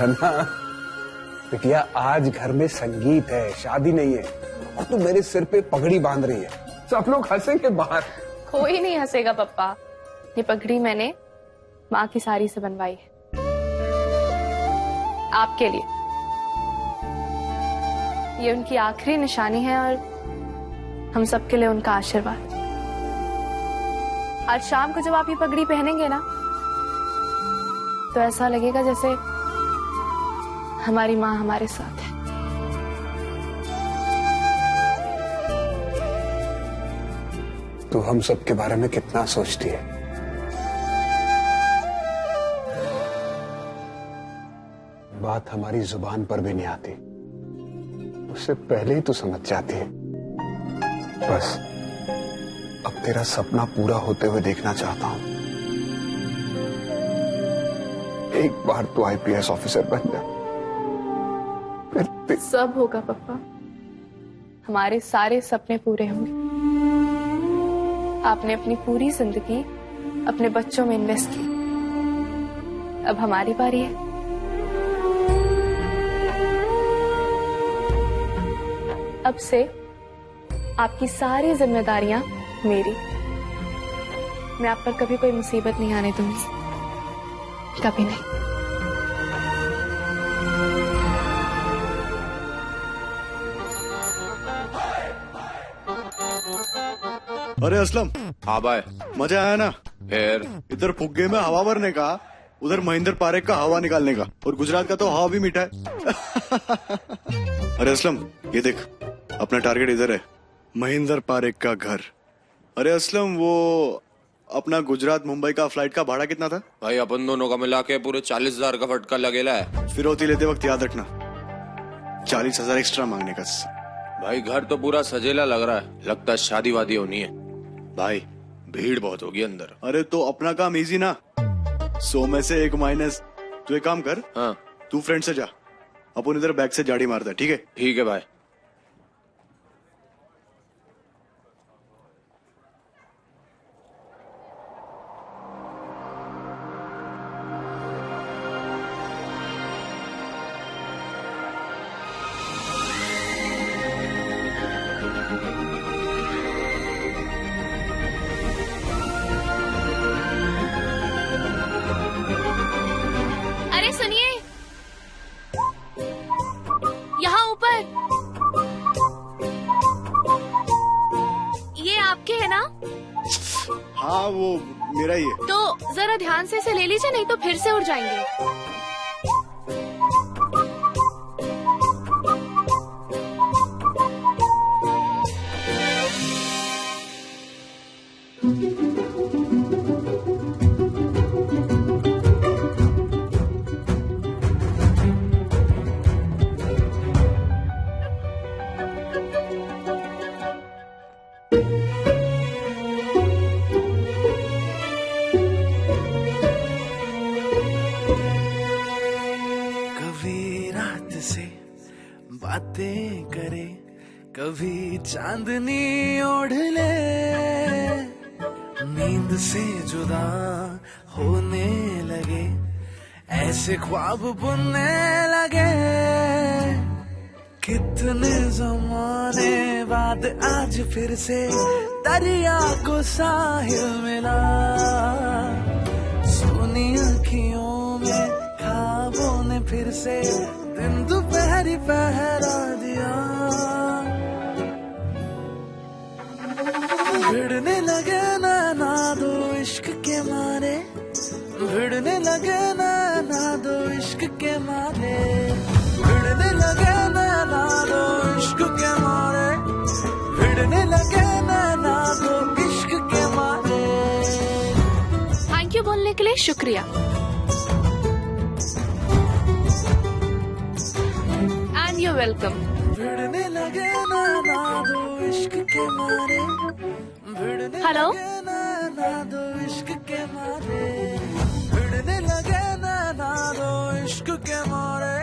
धना, बिटिया आज घर में संगीत है, शादी नहीं है, और तू मेरे सिर पे पगड़ी बांध रही है, सब लोग हंसेंगे बाहर। कोई नहीं हंसेगा पप्पा, ये पगड़ी मैंने माँ की साड़ी से बनवाई है आपके लिए। ये उनकी आखिरी निशानी है और हम सबके लिए उनका आशीर्वाद। आज शाम को जब आप ये पगड़ी पहनेंगे ना, तो ऐसा लगेगा जैसे हमारी माँ हमारे साथ है। तू हम सब के बारे में कितना सोचती है। बात हमारी जुबान पर भी नहीं आती, उससे पहले ही तू समझ जाती है। बस अब तेरा सपना पूरा होते हुए देखना चाहता हूं। एक बार तो आईपीएस ऑफिसर बन जा, फिर सब होगा पप्पा, हमारे सारे सपने पूरे होंगे। आपने अपनी पूरी जिंदगी अपने बच्चों में इन्वेस्ट की, अब हमारी बारी है। अब से आपकी सारी जिम्मेदारियां मेरी। मैं आप पर कभी कोई मुसीबत नहीं आने दूंगी, कभी नहीं। अरे असलम। हाँ भाई। मजा आया ना? फिर इधर फुग्गे में हवा भरने का, उधर महेंद्र पारेख का हवा निकालने का, और गुजरात का तो हवा भी मीठा है। अरे असलम, ये देख, अपना टारगेट इधर है, महेंद्र पारेख का घर। अरे असलम, वो अपना गुजरात मुंबई का फ्लाइट का भाड़ा कितना था? भाई अपन दोनों का मिला के पूरे 40,000 का फटका लगेला है। फिरौती लेते वक्त याद रखना, 40,000 एक्स्ट्रा मांगने का। भाई घर तो पूरा सजेला लग रहा है, लगता है शादी वादी होनी है। भाई भीड़ बहुत होगी अंदर। अरे तो अपना काम इजी ना, 100 में से 1 माइनस। तू एक काम कर, हाँ तू फ्रेंड से जा, अपन इधर बैक से जाड़ी मारता है, ठीक है? ठीक है भाई। हाँ वो मेरा ही है। तो जरा ध्यान से इसे ले लीजिए, नहीं तो फिर से उड़ जाएंगे। बातें करे, कभी चांदनी ओढ़ ले, नींद से जुदा होने लगे, ऐसे ख्वाब बुनने लगे। कितने जमाने बाद आज फिर से दरिया को साहिल मिला, सोनी अखियों में ख्वाबों ने फिर से दिन दोपहरी पहरा दिया। भिड़ने लगे नैना दो इश्क के मारे, भिड़ने लगे नैना दो इश्क के मारे, भिड़ने लगे नैना दो इश्क के मारे, भिड़ने लगे नैना दो इश्क के मारे। थैंक यू बोलने के लिए शुक्रिया। You're welcome. भिड़ने लगे नैना दो इश्क के मारे, भिड़ने Hello? लगे नैना दो इश्क के मारे, भिड़ने लगे नैना दो इश्क के मारे,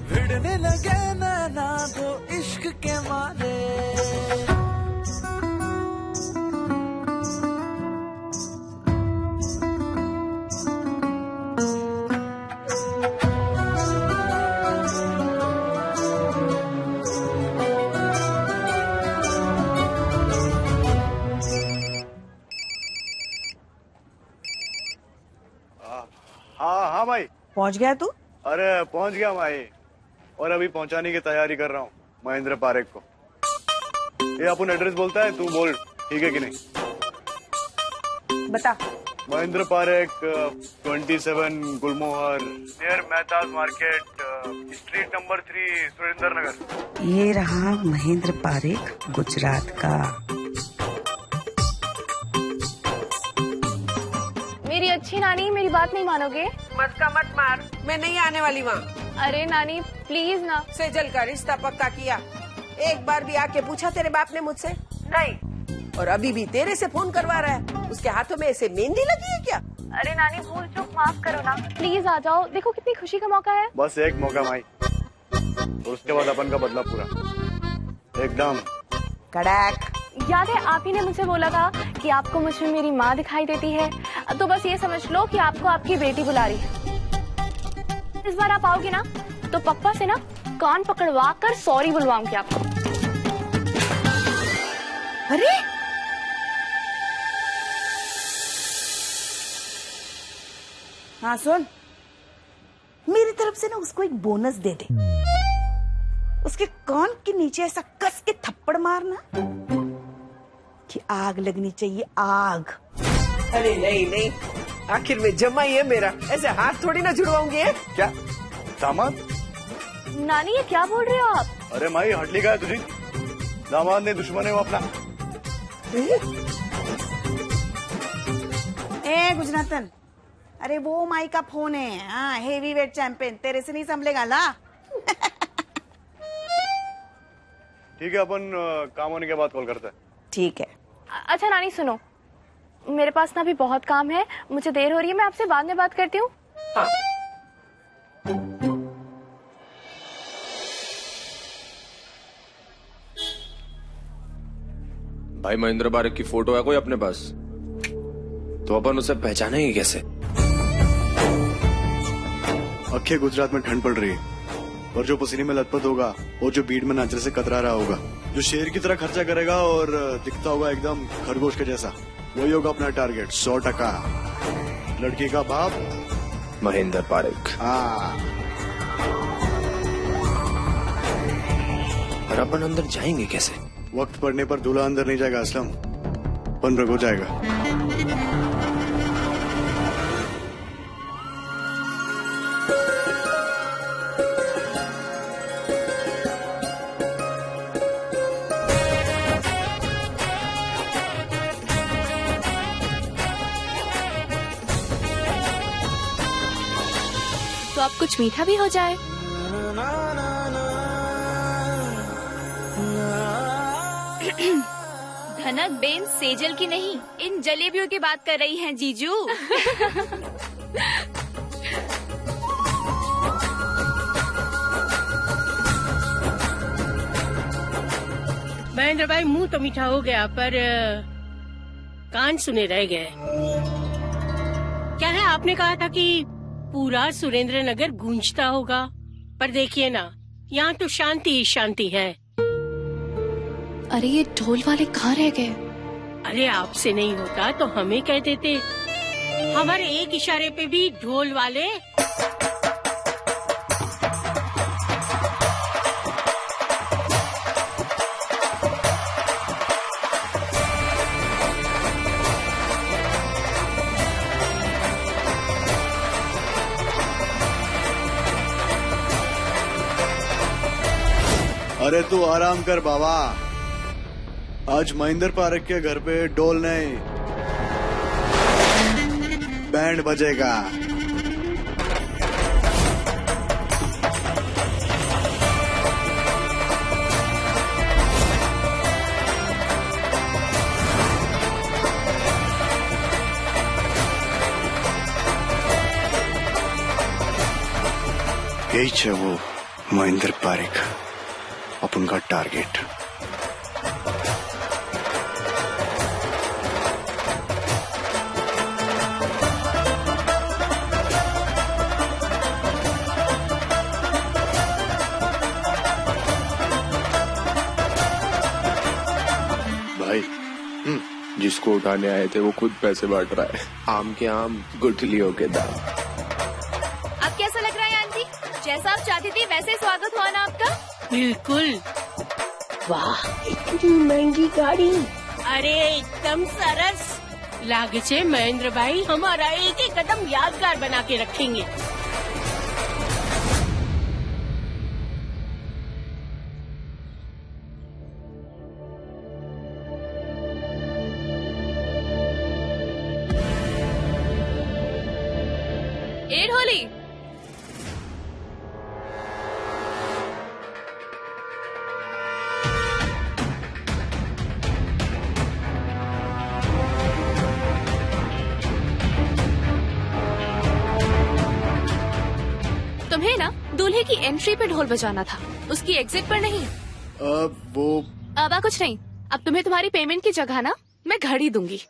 भिड़ने लगे नैना दो इश्क के मारे। पहुंच गया तू? अरे पहुंच गया माई, और अभी पहुंचाने की तैयारी कर रहा हूँ महेंद्र पारेख को। ये अपन एड्रेस बोलता है, तू बोल ठीक है कि नहीं? बता। महेंद्र पारेख 27 गुलमोहर near Mehta's market, street number 3, Surendra नगर। ये रहा महेंद्र पारेख, गुजरात का। मेरी अच्छी नानी, मेरी बात नहीं मानोगे? मत का मत मार, मैं नहीं आने वाली वहाँ। अरे नानी प्लीज ना। सेजल का रिश्ता पक्का किया। एक बार भी आके पूछा तेरे बाप ने मुझसे? नहीं। और अभी भी तेरे से फोन करवा रहा है। उसके हाथों में ऐसे मेहंदी लगी है क्या? अरे नानी भूल चूक माफ करो ना, प्लीज आ जाओ। देखो कितनी खुशी का मौका है। बस एक मौका माई, और उसके बाद अपन का बदला पूरा एकदम कड़क। याद है आप ही ने मुझसे बोला था कि आपको मुझ में मेरी माँ दिखाई देती है, तो बस ये समझ लो कि आपको आपकी बेटी बुला रही है। इस बार आप आओगे ना तो पप्पा से ना कान पकड़वा कर सॉरी बुलवाऊंगी आपको। अरे हाँ सुन, मेरी तरफ से ना उसको एक बोनस दे दे। उसके कान के नीचे ऐसा कस के थप्पड़ मारना कि आग लगनी चाहिए, आग। अरे नहीं नहीं, आखिर में जमाई है मेरा, ऐसे हाथ थोड़ी ना जुड़वाऊंगी। क्या दामाद? नानी ये क्या बोल रहे हो आप? अरे माई हटली का है तुझी, दामाद ने दुश्मन है वो अपना। ए गुजरातन, अरे वो माई का फोन है। हाँ, हेवी वेट चैंपियन, तेरे से नहीं संभलेगा ला। ठीक है, अपन काम होने के बाद कॉल करते हैं। ठीक है। अच्छा नानी सुनो, मेरे पास ना अभी बहुत काम है, मुझे देर हो रही है, मैं आपसे बाद में बात करती हूँ। हाँ। भाई महेंद्र पारेख की फोटो है कोई अपने पास? तो अपन उसे पहचानेंगे कैसे? अखे गुजरात में ठंड पड़ रही है, और जो पसीने में लथपथ होगा, और जो भीड़ में नाचने से कतरा रहा होगा, जो शेर की तरह खर्चा करेगा और दिखता होगा एकदम खरगोश के जैसा, वही होगा अपना टारगेट 100%। लड़की का बाप महेंद्र पारेख। हाँ। और अपन अंदर जाएंगे कैसे? वक्त पड़ने पर दूल्हा अंदर नहीं जाएगा असलम, पन रगो जाएगा। तो अब कुछ मीठा भी हो जाए। धनक बेन सेजल की नहीं, इन जलेबियों की बात कर रही हैं जीजू। महेंद्र भाई, मुंह तो मीठा हो गया पर कान सुने रह गए। क्या है, आपने कहा था कि पूरा सुरेंद्र नगर गूंजता होगा, पर देखिए ना, यहाँ तो शांति ही शांति है। अरे ये ढोल वाले कहाँ रह गए? अरे आपसे नहीं होता तो हमें कह देते, हमारे एक इशारे पे भी ढोल वाले। अरे तू आराम कर बाबा, आज महेंद्र पारेख के घर पे ढोल नहीं, बैंड बजेगा। यही है वो महेंद्र पारेख, अपन का टारगेट। भाई जिसको उठाने आए थे वो खुद पैसे बांट रहा है। आम के आम गुठलियों के दाम। अब क्या जैसा आप चाहती थी वैसे स्वागत हुआ ना आपका। बिल्कुल। वाह, इतनी महंगी गाड़ी। अरे एकदम सरस। लागचे महेंद्र भाई हमारा एक एक कदम यादगार बना के रखेंगे। ए ढोली, तुम्हें ना दूल्हे की एंट्री पे ढोल बजाना था, उसकी एग्जिट पर नहीं। अब कुछ नहीं, अब तुम्हें तुम्हारी पेमेंट की जगह ना मैं घड़ी दूंगी।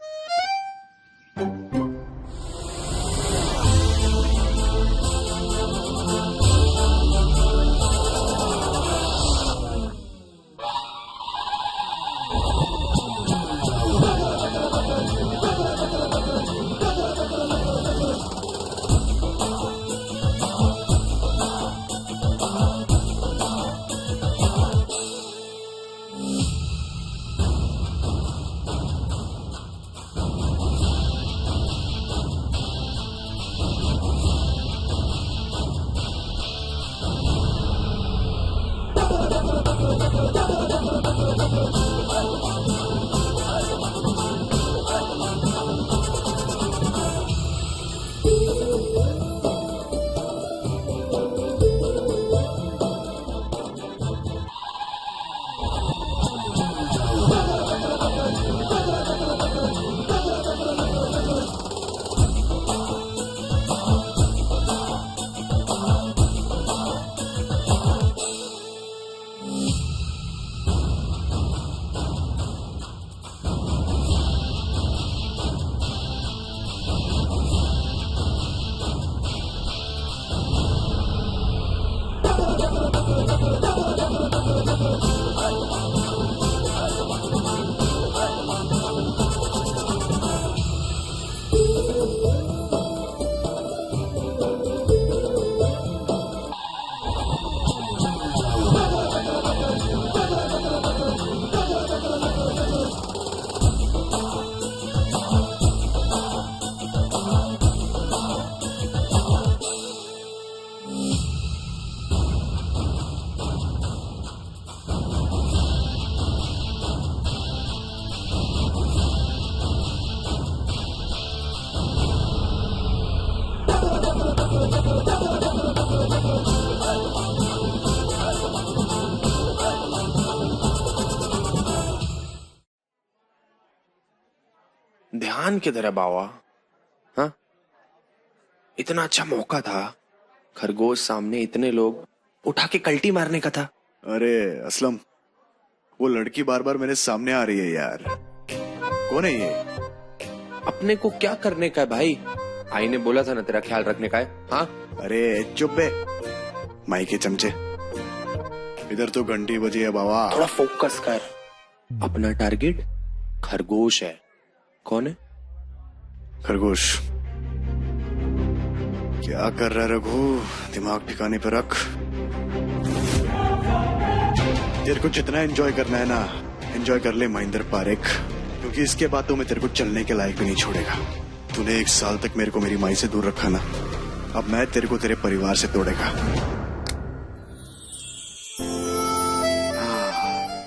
ध्यान किधर है बावा? हाँ, इतना अच्छा मौका था, खरगोश सामने, इतने लोग, उठा के कल्टी मारने का था। अरे असलम, वो लड़की बार बार मेरे सामने आ रही है यार। कौन है ये? अपने को क्या करने का है भाई? आई ने बोला था ना तेरा ख्याल रखने का है। हाँ, अरे चुप बे, माई के चमचे। इधर तो घंटी बजी है बाबा। थोड़ा फोकस कर। अपना टारगेट खरगोश है। कौन है खरगोश? क्या कर रहा है रघु? दिमाग ठिकाने पे रख। तेरे को जितना एंजॉय करना है ना, एंजॉय कर ले महेंद्र पारेख, क्योंकि इसके बाद तो मैं तेरे को चलने के लायक भी नहीं छोड़ेगा। तूने 1 साल तक मेरे को मेरी माई से दूर रखा ना, अब मैं तेरे को तेरे परिवार से तोड़ेगा।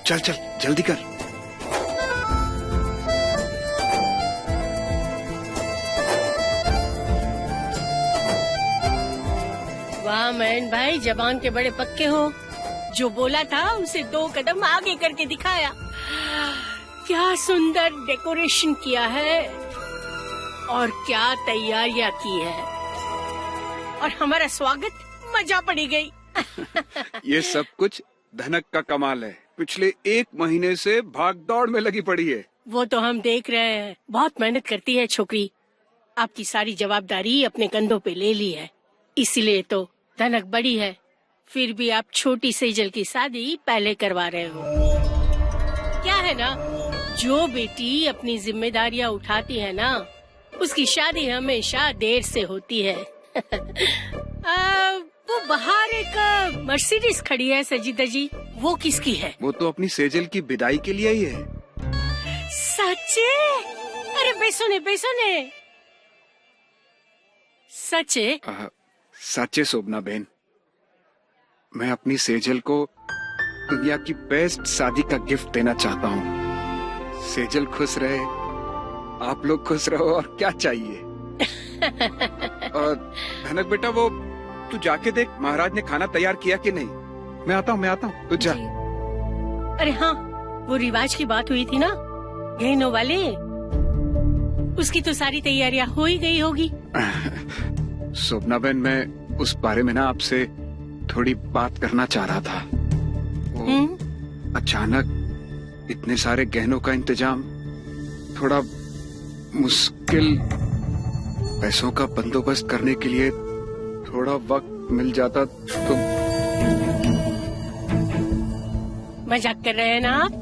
चल चल जल्दी कर। वाह मैन भाई, जबान के बड़े पक्के हो। जो बोला था उसे 2 कदम आगे करके दिखाया। क्या सुंदर डेकोरेशन किया है और क्या तैयारियां की है, और हमारा स्वागत मजा पड़ी गई। ये सब कुछ धनक का कमाल है। पिछले 1 महीने से भाग दौड़ में लगी पड़ी है। वो तो हम देख रहे हैं, बहुत मेहनत करती है छोकरी। आपकी सारी जवाबदारी अपने कंधों पे ले ली है, इसीलिए तो धनक बड़ी है। फिर भी आप छोटी सेजल की शादी पहले करवा रहे हो। क्या है ना, जो बेटी अपनी जिम्मेदारियां उठाती है ना, उसकी शादी हमेशा देर से होती है। वो बाहर एक मर्सिडीज खड़ी है सजी धजी, वो किसकी है? वो तो अपनी सेजल की विदाई के लिए ही है। सच्चे? अरे बेसुने सच्चे? सच्चे शोभना बहन, मैं अपनी सेजल को दुनिया की बेस्ट शादी का गिफ्ट देना चाहता हूँ। सेजल खुश रहे, आप लोग खुश रहो, और क्या चाहिए। और धनक बेटा, वो तू जाके देख महाराज ने खाना तैयार किया कि नहीं। मैं आता हूँ, तू जा। अरे हाँ, वो रिवाज की बात हुई थी ना गहनों वाले, उसकी तो सारी तैयारियां हो ही गई होगी। शोभना बहन, मैं उस बारे में ना आपसे थोड़ी बात करना चाह रहा था। वो अचानक इतने सारे गहनों का इंतजाम थोड़ा मुश्किल, पैसों का बंदोबस्त करने के लिए थोड़ा वक्त मिल जाता तो। मजाक कर रहे हैं ना आप?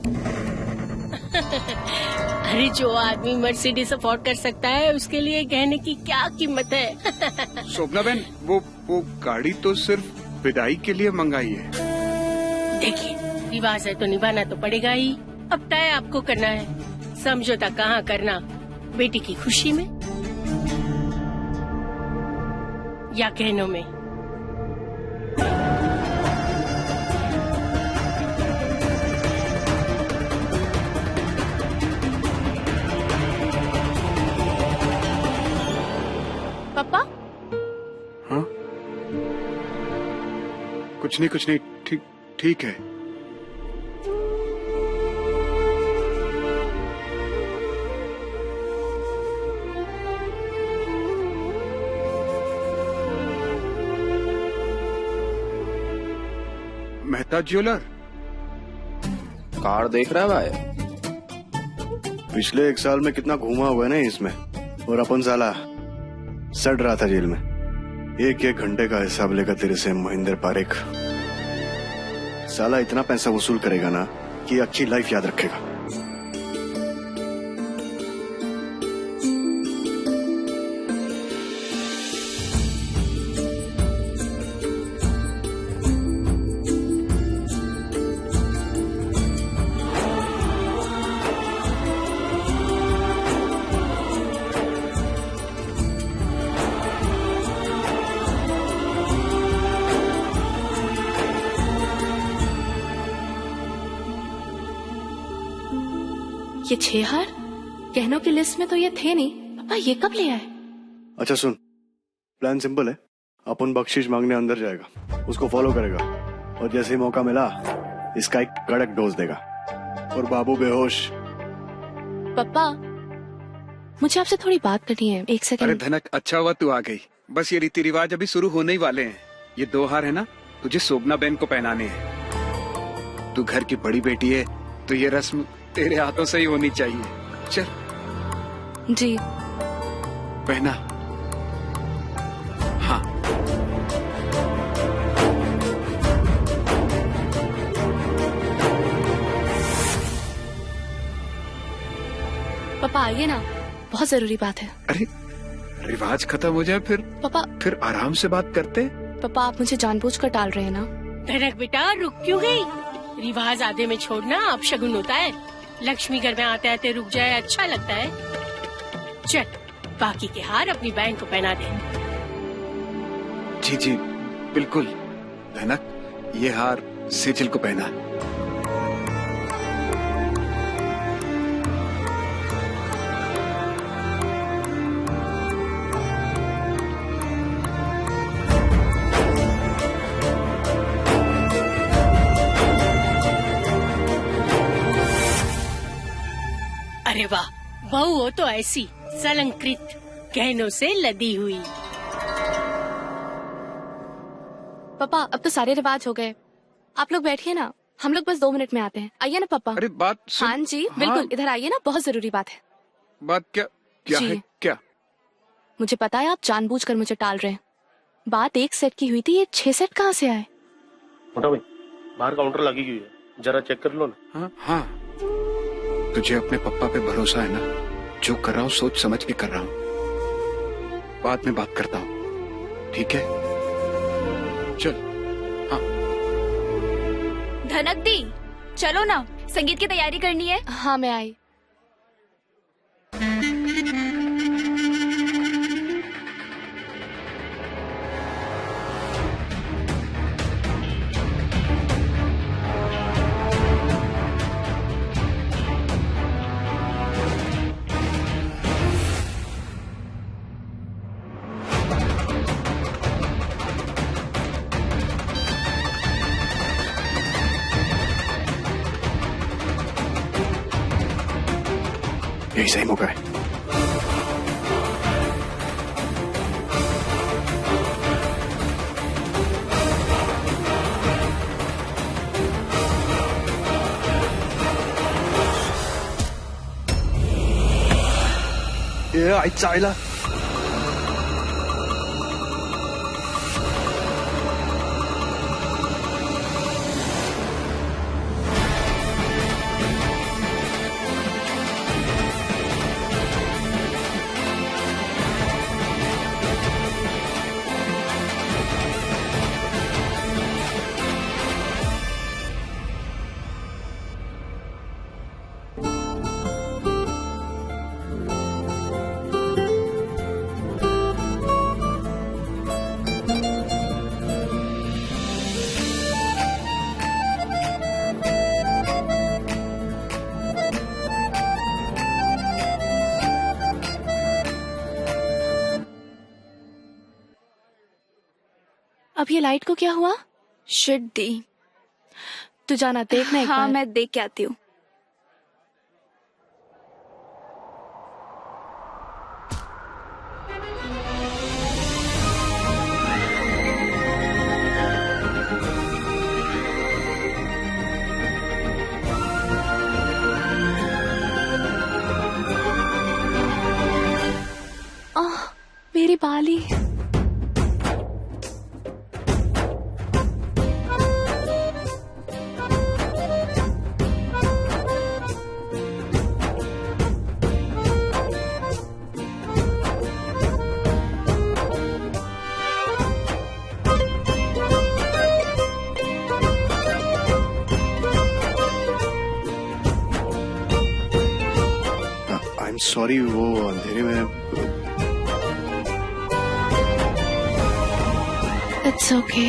अरे जो आदमी मर्सिडीज अफोर्ड कर सकता है उसके लिए गहने की क्या कीमत है। शोभना बहन, वो गाड़ी तो सिर्फ विदाई के लिए मंगाई है। देखिए, रिवाज है तो निभाना तो पड़ेगा ही। अब तय आपको करना है, समझौता कहाँ करना, बेटी की खुशी में या गहनों में। पापा? हाँ? कुछ नहीं, ठीक है। मेहता ज्वेलर कार देख रहा है भाई? पिछले 1 साल में कितना घूमा हुआ है ना इसमें, और अपन साला सड़ रहा था जेल में। 1-1 घंटे का हिसाब लेकर तेरे से महेंद्र पारेख साला इतना पैसा वसूल करेगा ना कि अच्छी लाइफ याद रखेगा। ये 6 हार गहनों की लिस्ट में तो ये थे नहीं। पापा ये कब ले आए? अच्छा सुन, प्लान सिंपल है। अपन बख्शीश मांगने अंदर जाएगा, उसको फॉलो करेगा, और जैसे ही मौका मिला इसका एक कड़क डोज देगा, और बाबू बेहोश। पापा मुझे आपसे थोड़ी बात करनी है, 1 सेकंड। अरे धनक, अच्छा हुआ तू आ गई। बस ये रीति रिवाज अभी शुरू होने ही वाले हैं। ये 2 हार है ना, तुझे शोभना बहन को पहनाने हैं। तू घर की बड़ी बेटी है तो ये रस्म तेरे हाथों से ही होनी चाहिए। चल जी। पहना। हाँ। पापा आइए ना, बहुत जरूरी बात है। अरे रिवाज खत्म हो जाए फिर आराम से बात करते। पापा आप मुझे जानबूझकर टाल रहे हैं ना? धनक बेटा रुक क्यों गई? रिवाज आधे में छोड़ना अपशगुन होता है। लक्ष्मी घर में आते आते रुक जाए अच्छा लगता है। चल बाकी के हार अपनी बहन को पहना दे। जी बिल्कुल। धनक, ये हार सेजल को पहना। अरे वाह, बहू हो तो ऐसी अलंकृत गहनों से लदी हुई। पापा अब तो सारे रिवाज हो गए, आप लोग बैठिए ना, हम लोग बस 2 मिनट में आते हैं। आइए ना पापा। अरे बात सुन। हाँ जी बिल्कुल। हाँ। इधर आइए ना, बहुत जरूरी बात है। बात क्या जी। है? क्या? मुझे पता है आप जानबूझकर मुझे टाल रहे हैं। बात 1 सेट की हुई थी, ये 6 सेट कहाँ से आए? मोटा भाई, बाहर काउंटर लगी हुई है, जरा चेक कर लो ना। हाँ। तुझे अपने पप्पा पे भरोसा है ना? जो कर रहा हूँ सोच समझ के कर रहा हूँ। बाद में बात करता हूँ, ठीक है? चल। हाँ धनक दी, चलो ना, संगीत की तैयारी करनी है। हाँ मैं आई। यही सही मौका है। ये आईच्या आईला अब ये लाइट को क्या हुआ? शिट दी। तू जाना देखना एक हाँ बार। मैं देख के आती हूँ। मेरी बाली। आई एम सॉरी, वो अंधेरे में। It's okay.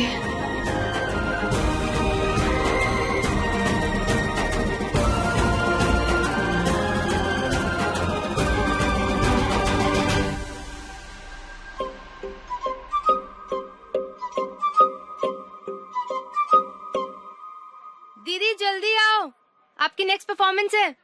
दीदी जल्दी आओ, आपकी नेक्स्ट परफॉर्मेंस है।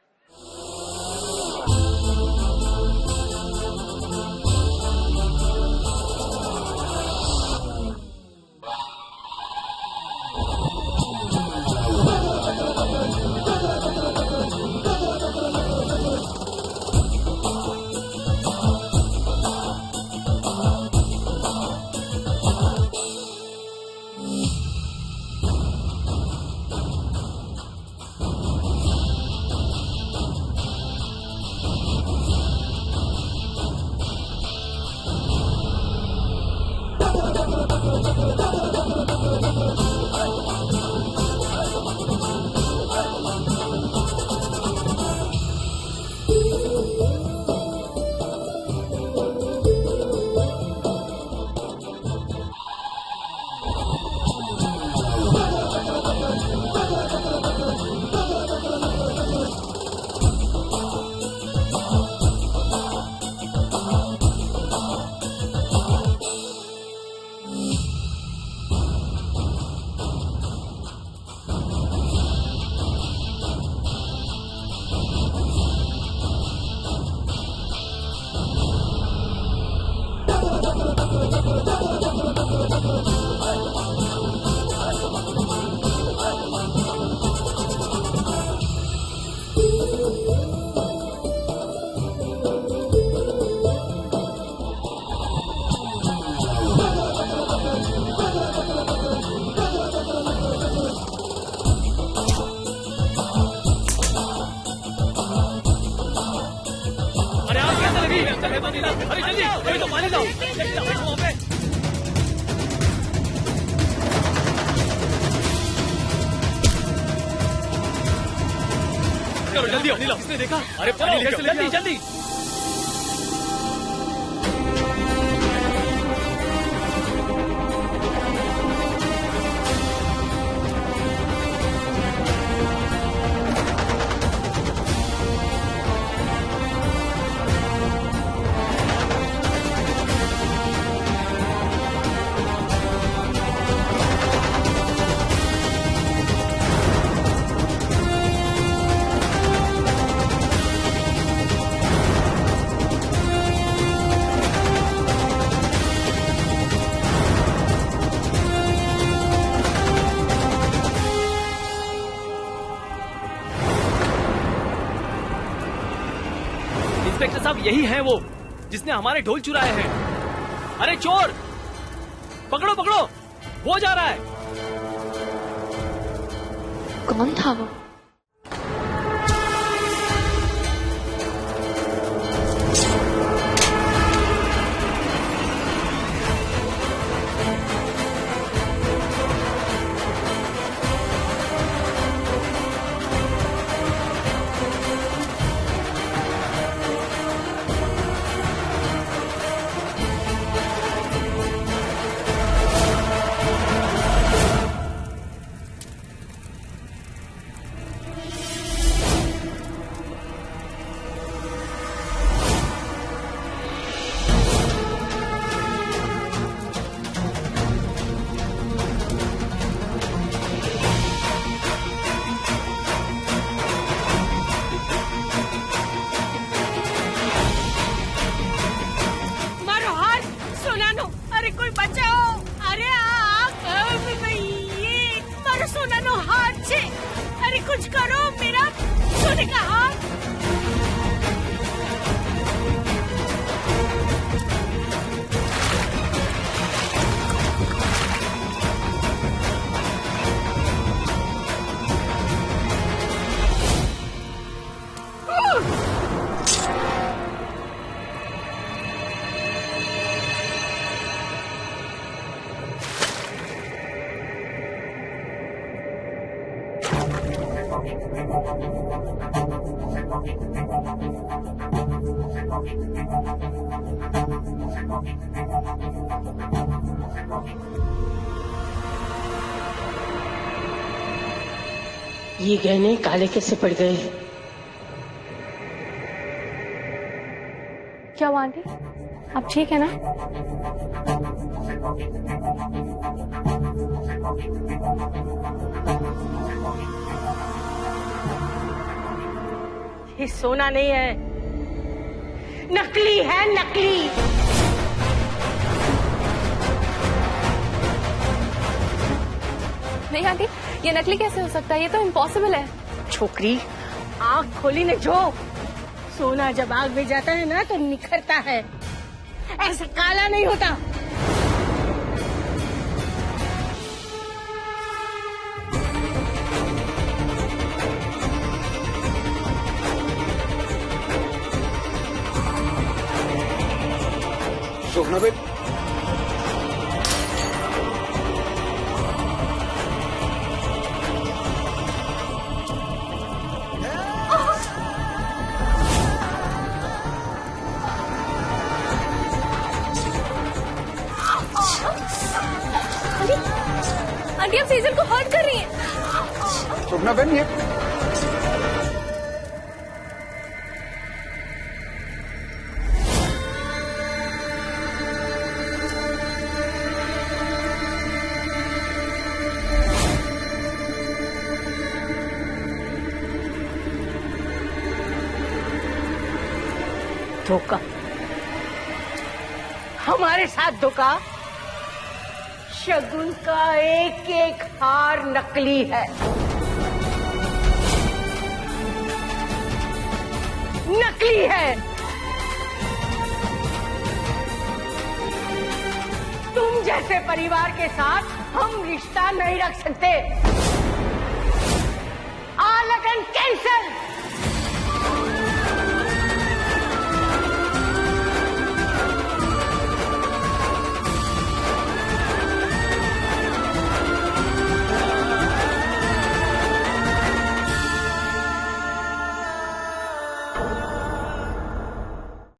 करो जल्दी, किसने देखा? अरे जल्दी जल्दी। इंस्पेक्टर साहब, यही है वो जिसने हमारे ढोल चुराए हैं। अरे चोर, पकड़ो पकड़ो, वो जा रहा है। कौन था वो? कुछ करो, मेरा सोने का हाथ। ये गहने काले कैसे पड़ गए? क्या हुआ आंटी, आप ठीक है ना? ये सोना नहीं है, नकली है, नकली। नहीं आंटी, ये नकली कैसे हो सकता है? ये तो इम्पॉसिबल है। छोकरी, आँख खोली ने जो। सोना जब आग में जाता है ना तो निखरता है, ऐसे काला नहीं होता। शोभना बेट, आंटी आप सेजल को हर्ट कर रही हैं। शोभना बहन, ये धोखा, हमारे साथ धोखा। शगुन का एक एक हार नकली है, नकली है। तुम जैसे परिवार के साथ हम रिश्ता नहीं रख सकते। आ लगन कैंसल।